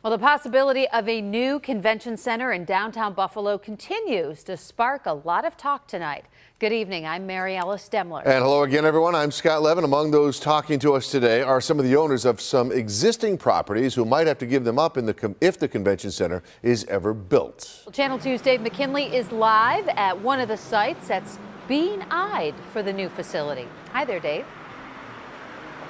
Well, the possibility of a new convention center in downtown Buffalo continues to spark a lot of talk tonight. Good evening. I'm Mary Alice Demler. And hello again, everyone. I'm Scott Levin. Among those talking to us today are some of the owners of some existing properties who might have to give them up if the convention center is ever built. Well, Channel 2's Dave McKinley is live at one of the sites that's being eyed for the new facility. Hi there, Dave.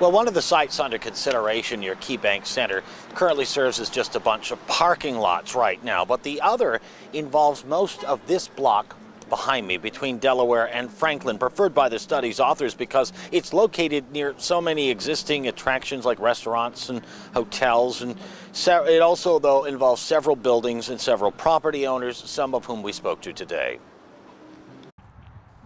Well, one of the sites under consideration near KeyBank Center currently serves as just a bunch of parking lots right now, but the other involves most of this block behind me between Delaware and Franklin, preferred by the study's authors because it's located near so many existing attractions like restaurants and hotels. And it also, though, involves several buildings and several property owners, some of whom we spoke to today.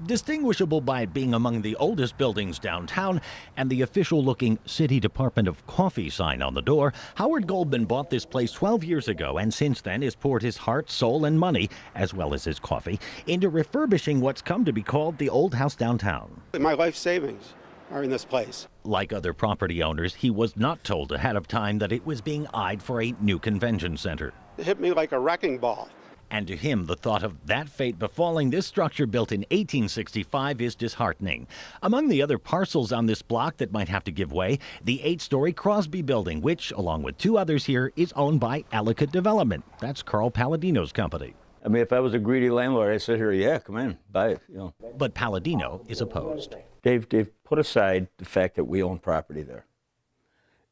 Distinguishable by being among the oldest buildings downtown and the official-looking City Department of Coffee sign on the door, Howard Goldman bought this place 12 years ago and since then has poured his heart, soul, and money, as well as his coffee, into refurbishing what's come to be called the Old House Downtown. My life savings are in this place. Like other property owners, he was not told ahead of time that it was being eyed for a new convention center. It hit me like a wrecking ball. And to him, the thought of that fate befalling this structure built in 1865 is disheartening. Among the other parcels on this block that might have to give way, the 8-story Crosby building, which, along with 2 others here, is owned by Ellicott Development. That's Carl Palladino's company. I mean, if I was a greedy landlord, I'd sit here, yeah, come in, buy it, you know. But Palladino is opposed. Dave, put aside the fact that we own property there.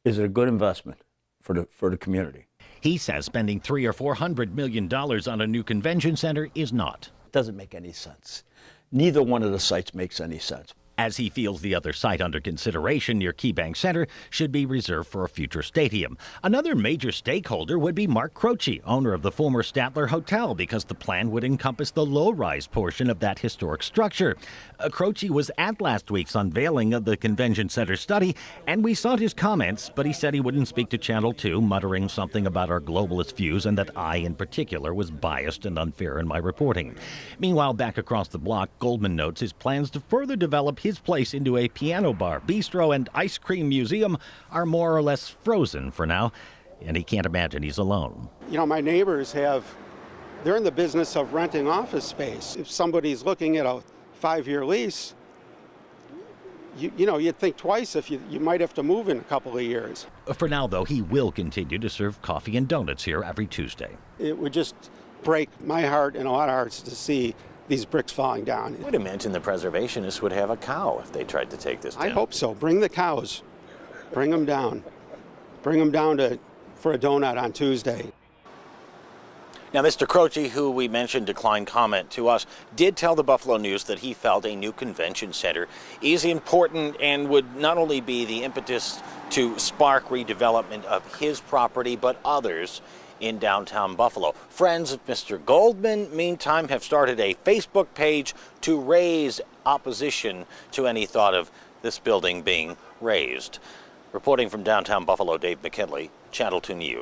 Is it a good investment for the community? He says spending $300 or $400 million on a new convention center is not. It doesn't make any sense. Neither one of the sites makes any sense. As he feels the other site under consideration near KeyBank Center should be reserved for a future stadium. Another major stakeholder would be Mark Croce, owner of the former Statler Hotel, because the plan would encompass the low-rise portion of that historic structure. Croce was at last week's unveiling of the convention center study, and we sought his comments, but he said he wouldn't speak to Channel 2, muttering something about our globalist views and that I, in particular, was biased and unfair in my reporting. Meanwhile, back across the block, Goldman notes his plans to further develop his place into a piano bar, bistro, and ice cream museum are more or less frozen for now, and he can't imagine he's alone. You know, my neighbors they're in the business of renting office space. If somebody's looking at a 5-year lease, you know, you'd think twice if you might have to move in a couple of years. For now, though, he will continue to serve coffee and donuts here every Tuesday. It would just break my heart and a lot of hearts to see these bricks falling down. I would imagine the preservationists would have a cow if they tried to take this down. I hope so. Bring the cows. Bring them down. Bring them down for a donut on Tuesday. Now, Mr. Croce, who we mentioned declined comment to us, did tell the Buffalo News that he felt a new convention center is important and would not only be the impetus to spark redevelopment of his property, but others in downtown Buffalo. Friends of Mr. Goldman, meantime, have started a Facebook page to raise opposition to any thought of this building being razed. Reporting from downtown Buffalo, Dave McKinley, Channel 2 News.